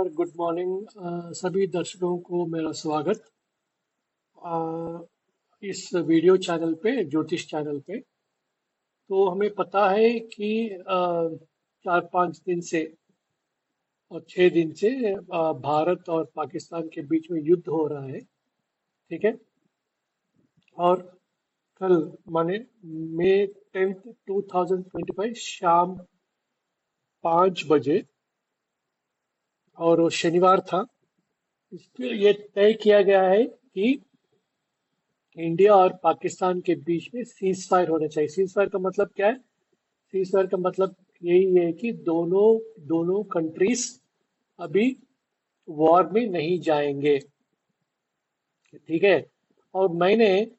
नमस्कार, good morning सभी दर्शकों को मेरा स्वागत इस वीडियो चैनल पे, ज्योतिष चैनल पे। तो हमें पता है कि 4-5 दिन से और 6 दिन से भारत और पाकिस्तान के बीच में युद्ध हो रहा है। ठीक है। और कल माने मई 10, 2025 शाम 5 बजे, और वो शनिवार था, इसलिए ये तय किया गया है कि इंडिया और पाकिस्तान के बीच में सीज फायर होना चाहिए। सीज फायर का मतलब क्या है? सीज फायर का मतलब यही है कि दोनों दोनों कंट्रीज अभी वॉर में नहीं जाएंगे। ठीक है। और मैंने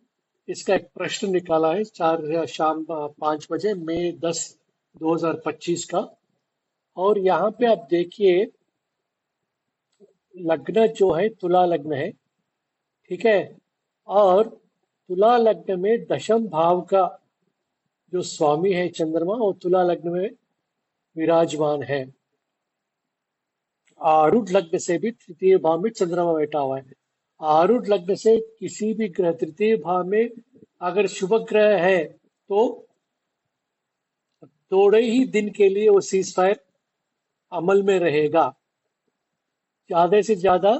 इसका एक प्रश्न निकाला है शाम 5 बजे, मई 10, 2025 का। और यहाँ पे आप देखिए, लग्न जो है तुला लग्न है। ठीक है। और तुला लग्न में दशम भाव का जो स्वामी है चंद्रमा, वो तुला लग्न में विराजमान है। आरूढ़ लग्न से भी तृतीय भाव में चंद्रमा बैठा हुआ है। आरूढ़ लग्न से किसी भी ग्रह तृतीय भाव में अगर शुभ ग्रह है तो थोड़े ही दिन के लिए वो सीज फायर अमल में रहेगा। ज्यादा से ज्यादा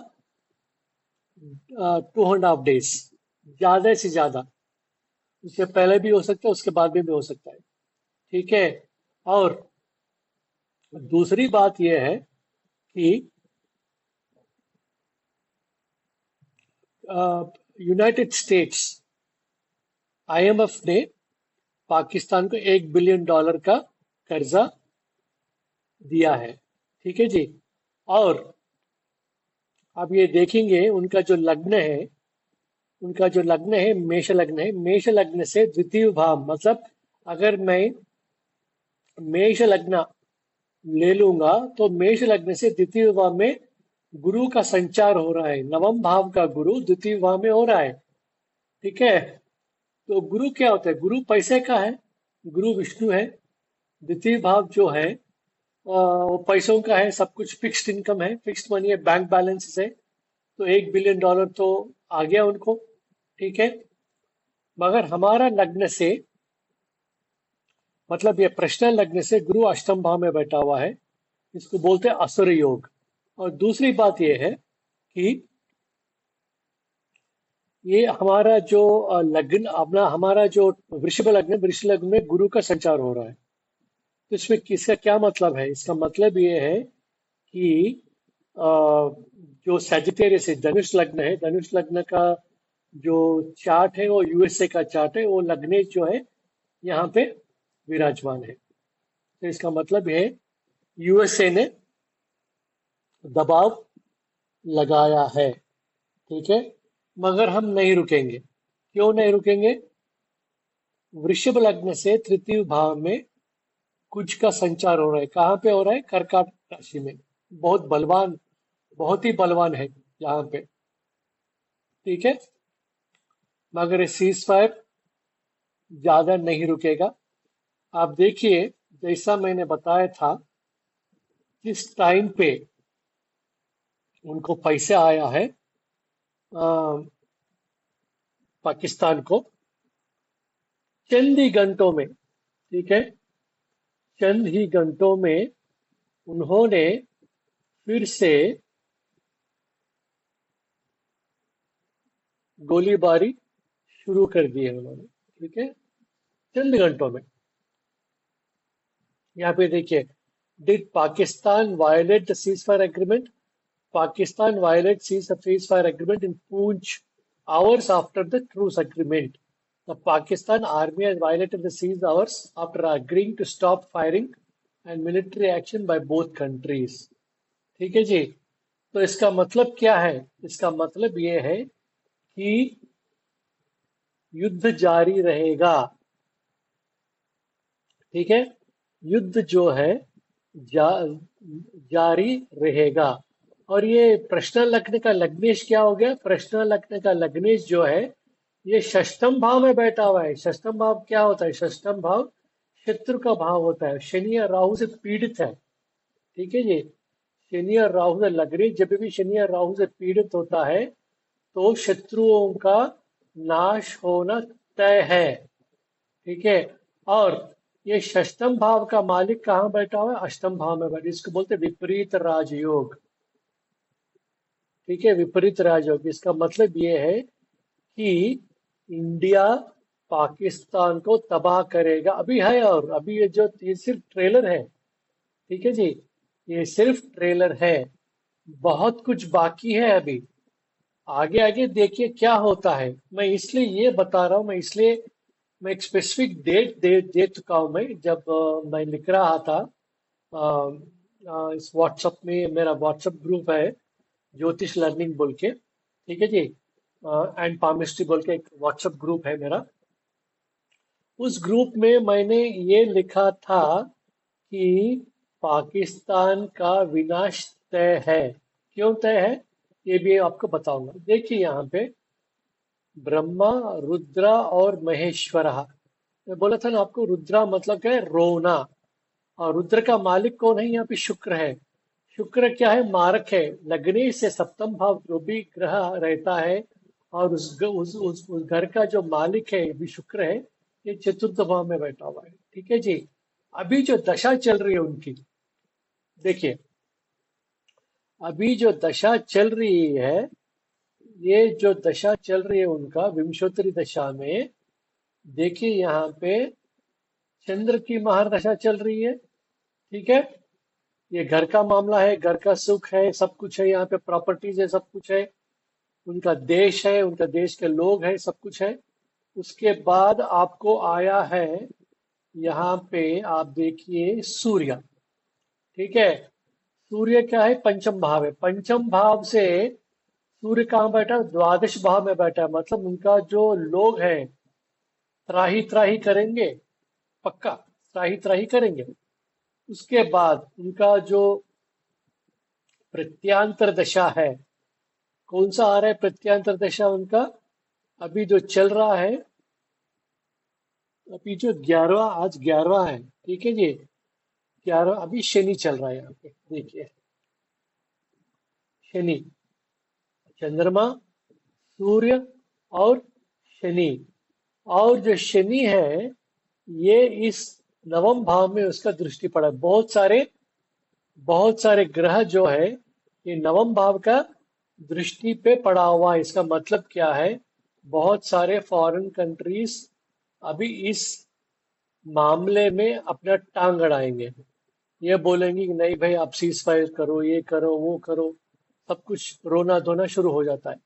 2.5 डेज, ज्यादा से ज्यादा। उससे पहले भी हो सकता है, उसके बाद में भी हो सकता है। ठीक है। और दूसरी बात यह है कि यूनाइटेड स्टेट्स, IMF ने पाकिस्तान को $1 बिलियन का कर्जा दिया है। ठीक है जी। और आप ये देखेंगे, उनका जो लग्न है मेष लग्न है। मेष लग्न से द्वितीय भाव, मतलब अगर मैं मेष लग्न ले लूंगा तो मेष लग्न से द्वितीय भाव में गुरु का संचार हो रहा है। नवम भाव का गुरु द्वितीय भाव में हो रहा है। ठीक है। तो गुरु क्या होता है? गुरु पैसे का है, गुरु विष्णु है। द्वितीय भाव जो है वो पैसों का है, सब कुछ फिक्स्ड इनकम है, फिक्स्ड मनी है, बैंक बैलेंस है। तो $1 बिलियन तो आ गया उनको। ठीक है। मगर हमारा लग्न से, मतलब ये प्रश्न लग्न से गुरु अष्टम भाव में बैठा हुआ है, इसको बोलते हैं असुर योग। और दूसरी बात ये है कि ये हमारा जो लग्न, अपना हमारा जो वृषभ लग्न, वृषभ लग्न में गुरु का संचार हो रहा है। तो इसमें किसका क्या मतलब है? इसका मतलब ये है कि जो सैजिटेरियस है, धनुष लग्न है, धनुष लग्न का जो चार्ट है वो USA का चार्ट है, वो लग्नेश जो है यहाँ पे विराजमान है। तो इसका मतलब है USA ने दबाव लगाया है। ठीक है। मगर हम नहीं रुकेंगे। क्यों नहीं रुकेंगे? वृषभ लग्न से तृतीय भाव में कुछ का संचार हो रहा है। कहाँ पे हो रहा है? कर्कट राशि में। बहुत बलवान, बहुत ही बलवान है यहाँ पे। ठीक है। मगर ये सीज फायर ज्यादा नहीं रुकेगा। आप देखिए, जैसा मैंने बताया था, जिस टाइम पे उनको पैसे आया है पाकिस्तान को, चंद ही घंटों में, ठीक है, चंद ही घंटों में उन्होंने फिर से गोलीबारी शुरू कर दी है उन्होंने। ठीक है। चंद घंटों में। यहाँ पे देखिए, did Pakistan violate the cease fire agreement? Pakistan violates ceasefire agreement in Poonch hours after the truce agreement. The Pakistan army has violated the cease hours after agreeing to stop firing and military action by both countries. ठीक है जी। तो इसका मतलब क्या है? इसका मतलब ये है कि युद्ध जारी रहेगा। ठीक है। युद्ध जो है जा, जारी रहेगा। और ये प्रश्न लग्न का लग्नेश क्या हो गया? प्रश्न लग्न का लग्नेश जो है ये षष्ठम भाव में बैठा हुआ है। षष्ठम भाव क्या होता है? षष्ठम भाव शत्रु का भाव होता है। शनि या राहु से पीड़ित है। ठीक है जी। शनि और राहु से लग्न जब भी शनि और राहु से पीड़ित होता है तो शत्रुओं का नाश होना तय है। ठीक है। और ये षष्ठम भाव का मालिक कहाँ बैठा हुआ है? अष्टम भाव में बैठा, इसको बोलते हैं विपरीत राजयोग। ठीक है, विपरीत राजयोग, इसका मतलब ये है कि इंडिया पाकिस्तान को तबाह करेगा। अभी है, और अभी ये सिर्फ ट्रेलर है। ठीक है जी, ये सिर्फ ट्रेलर है, बहुत कुछ बाकी है अभी। आगे आगे देखिए क्या होता है। मैं इसलिए ये बता रहा हूँ, मैं एक स्पेसिफिक डेट दे चुका हूँ। मैं जब मैं लिख रहा था, इस व्हाट्सएप में मेरा व्हाट्सएप ग्रुप है, ज्योतिष लर्निंग बोल के, ठीक है जी, एंड पामिस्ट्री बोल के एक व्हाट्सएप ग्रुप है मेरा। उस ग्रुप में मैंने ये लिखा था कि पाकिस्तान का विनाश तय है। क्यों तय है ये भी आपको बताऊंगा। देखिए यहाँ पे ब्रह्मा, रुद्रा और महेश्वर। मैं बोला था ना आपको, रुद्रा मतलब क्या है? रोना। और रुद्र का मालिक कौन है? यहाँ पे शुक्र है। शुक्र क्या है? मारक है। लग्न से सप्तम भाव जो भी ग्रह रहता है, और उस घर का जो मालिक है भी शुक्र है, ये चतुर्थ भाव में बैठा हुआ है। ठीक है जी। अभी जो दशा चल रही है उनकी, देखिए अभी जो दशा चल रही है, ये जो दशा चल रही है उनका विंशोत्तरी दशा में, देखिए यहाँ पे चंद्र की महारदशा चल रही है। ठीक है, ये घर का मामला है, घर का सुख है, सब कुछ है, यहाँ पे प्रॉपर्टीज है, सब कुछ है, उनका देश है, उनका देश के लोग हैं, सब कुछ है। उसके बाद आपको आया है यहाँ पे, आप देखिए सूर्य। ठीक है, सूर्य क्या है? पंचम भाव है। पंचम भाव से सूर्य कहाँ बैठा है? द्वादश भाव में बैठा है। मतलब उनका जो लोग हैं त्राही त्राही करेंगे, पक्का त्राही त्राही करेंगे। उसके बाद उनका जो प्रत्यांतर दशा है, कौन सा आ रहा है प्रत्यांतर दशा उनका? अभी जो चल रहा है, अभी जो 11वां, आज 11वां है। ठीक है जी, 11वां अभी शनि चल रहा है यहाँ पे। देखिए शनि, चंद्रमा, सूर्य और शनि। और जो शनि है, ये इस नवम भाव में उसका दृष्टि पड़ा है। बहुत सारे ग्रह जो है ये नवम भाव का दृष्टि पे पड़ा हुआ है। इसका मतलब क्या है? बहुत सारे फॉरेन कंट्रीज अभी इस मामले में अपना टांग अड़ाएंगे। ये बोलेंगे कि नहीं भाई, आप सीज फायर करो, ये करो, वो करो, सब कुछ रोना धोना शुरू हो जाता है।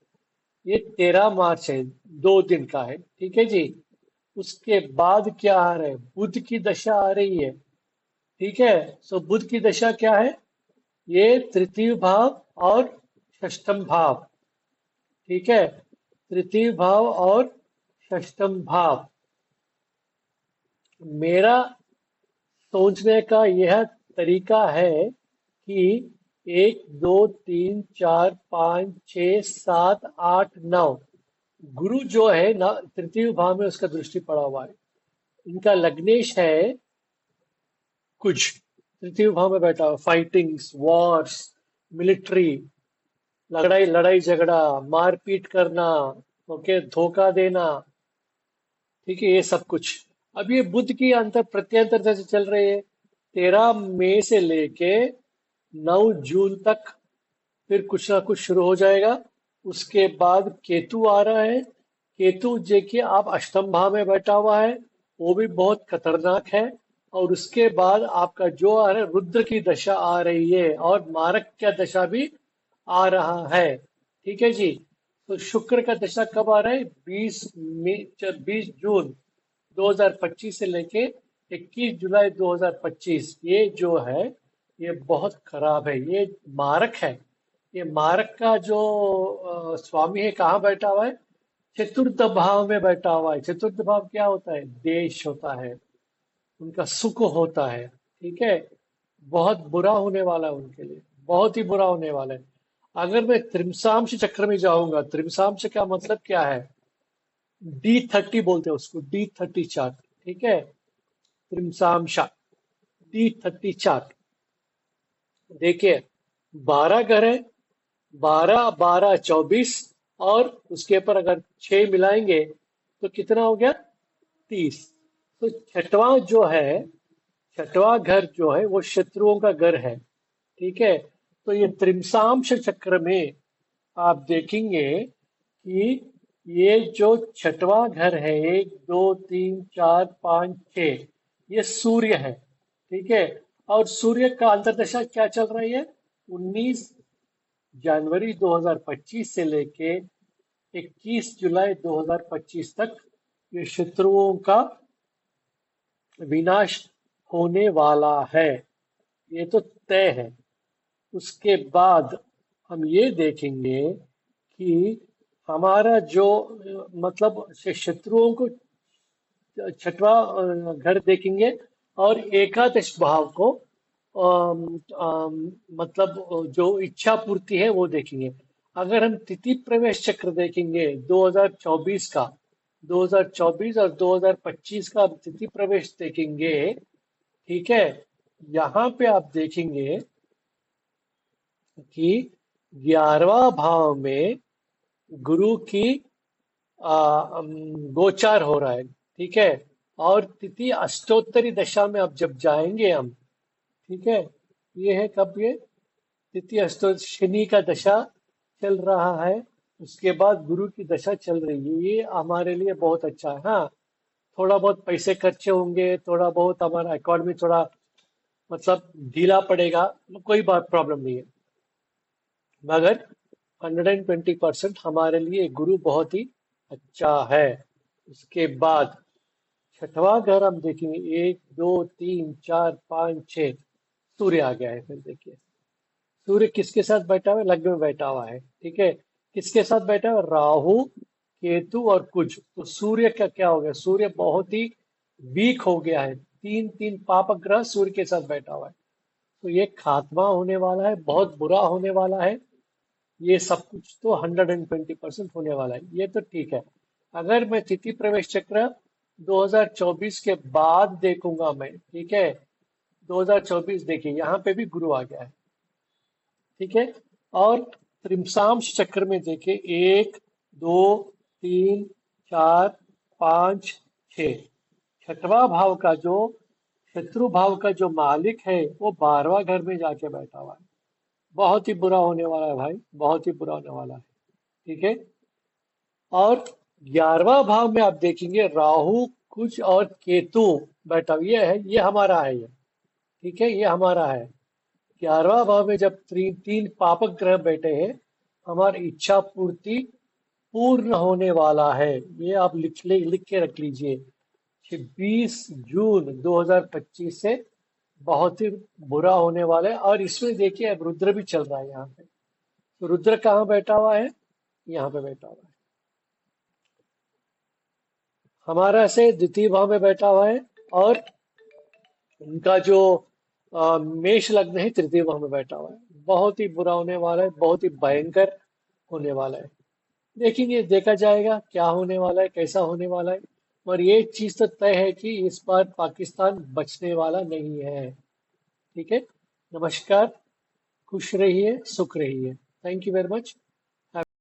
ये 13 मार्च है, 2 दिन का है। ठीक है जी। उसके बाद क्या आ रहा है? बुध की दशा आ रही है। ठीक है, सो बुध की दशा क्या है? ये तृतीय भाव और षष्ठम भाव। ठीक है, तृतीय भाव और षष्ठम भाव। मेरा सोचने का यह तरीका है कि 1 2 3 4 5 6 7 8 9, गुरु जो है ना तृतीय भाव में, उसका दृष्टि पड़ा हुआ है। इनका लग्नेश है कुछ, तृतीय भाव में बैठा हुआ। फाइटिंग्स, वॉर्स, मिलिट्री, लड़ाई लड़ाई झगड़ा, मारपीट करना, ओके, धोखा देना। ठीक है, ये सब कुछ। अब ये बुध की अंतर प्रत्यंतर जैसे चल रहे हैं, 13 मई से लेके 9 जून तक फिर कुछ ना कुछ शुरू हो जाएगा। उसके बाद केतु आ रहा है। केतु देखिए आप अष्टम भाव में बैठा हुआ है, वो भी बहुत खतरनाक है। और उसके बाद आपका जो आ रहा है, रुद्र की दशा आ रही है, और मारक का दशा भी आ रहा है। ठीक है जी। तो शुक्र का दशा कब आ रहा है? 20 जून 2025 से लेके 21 जुलाई 2025। ये जो है ये बहुत खराब है, ये मारक है। ये मारक का जो स्वामी है कहाँ बैठा हुआ है? चतुर्थ भाव में बैठा हुआ है। चतुर्थ भाव क्या होता है? देश होता है, उनका सुख होता है। ठीक है, बहुत बुरा होने वाला है उनके लिए, बहुत ही बुरा होने वाला है। अगर मैं त्रिमसांश चक्र में जाऊंगा, त्रिमसांश का मतलब क्या है? D30 बोलते हैं उसको, D30 चार्ट। ठीक है, त्रिमसांशा D30 चार्ट। देखिए 12 घर है, 12 12 24, और उसके ऊपर अगर 6 मिलाएंगे तो कितना हो गया? 30। तो छठवां घर जो है वो शत्रुओं का घर है। ठीक है। तो ये त्रिमसांश चक्र में आप देखेंगे कि ये जो छठवां घर है, 1 2 3 4 5 6, ये सूर्य है। ठीक है। और सूर्य का अंतर्दशा क्या चल रही है? 19 जनवरी 2025 से लेके 21 जुलाई 2025 तक ये शत्रुओं का विनाश होने वाला है। ये तो तय है। उसके बाद हम ये देखेंगे कि हमारा जो मतलब शत्रुओं को छठवां घर देखेंगे, और एकादश भाव को अम, मतलब जो इच्छा पूर्ति है वो देखेंगे। अगर हम तिथि प्रवेश चक्र देखेंगे 2024 का, 2024 और 2025 का तिथि प्रवेश देखेंगे। ठीक है। यहाँ पे आप देखेंगे कि 11वां भाव में गुरु की गोचार हो रहा है। ठीक है। और तिथि अष्टोत्तरी दशा में अब जब जाएंगे हम, ठीक है, ये है कब? ये तिथि अष्टो शनि का दशा चल रहा है, उसके बाद गुरु की दशा चल रही है। ये हमारे लिए बहुत अच्छा है। हाँ, थोड़ा बहुत पैसे खर्चे होंगे, थोड़ा बहुत हमारा इकॉनमी थोड़ा मतलब ढीला पड़ेगा, कोई बात प्रॉब्लम नहीं है, मगर 120% हमारे लिए गुरु बहुत ही अच्छा है। उसके बाद छठवां घर हम देखेंगे, 1 2 3 4 5 6, सूर्य आ गया है। फिर देखिए सूर्य किसके साथ बैठा हुआ है? लग्न में बैठा हुआ है। ठीक है। किसके साथ बैठा हुआ है? राहु, केतु और कुज। तो सूर्य का क्या हो गया? सूर्य बहुत ही वीक हो गया है। तीन तीन पाप ग्रह सूर्य के साथ बैठा हुआ है। तो ये खात्मा होने वाला है, बहुत बुरा होने वाला है। ये सब कुछ तो 120% होने वाला है। ये तो ठीक है। अगर मैं तिथि प्रवेश चक्र 2024 के बाद देखूंगा मैं, ठीक है, 2024 देखिए यहाँ पे भी गुरु आ गया है। ठीक है। और त्रिमसांश चक्र में देखिए, 1 2 3 4 5 6, छठवां भाव का जो शत्रु भाव का जो मालिक है वो 12वां घर में जाके बैठा हुआ है। बहुत ही बुरा होने वाला है भाई, बहुत ही बुरा होने वाला है। ठीक है। और 11वां भाव में आप देखेंगे राहु, कुछ और केतु बैठा, ये है, ये हमारा है ये। ठीक है, ये हमारा है। 11वां भाव में जब तीन पापक ग्रह बैठे हैं, हमारी इच्छा पूर्ति पूर्ण होने वाला है। ये आप लिख के रख लीजिए। 26 जून 2025 से बहुत ही बुरा होने वाला है। और इसमें देखिए अब रुद्र भी चल रहा है यहाँ पे। तो रुद्र कहाँ बैठा हुआ है? यहाँ पे बैठा हुआ है, हमारा से द्वितीय भाव में बैठा हुआ है। और उनका जो मेष लग्न है, तृतीय भाव में बैठा हुआ है। बहुत ही बुरा होने वाला है, बहुत ही भयंकर होने वाला है। देखेंगे, देखा जाएगा क्या होने वाला है, कैसा होने वाला है। और ये चीज तो तय है कि इस बार पाकिस्तान बचने वाला नहीं है। ठीक है। नमस्कार। खुश रहिए, सुख रहिए। Thank you very much.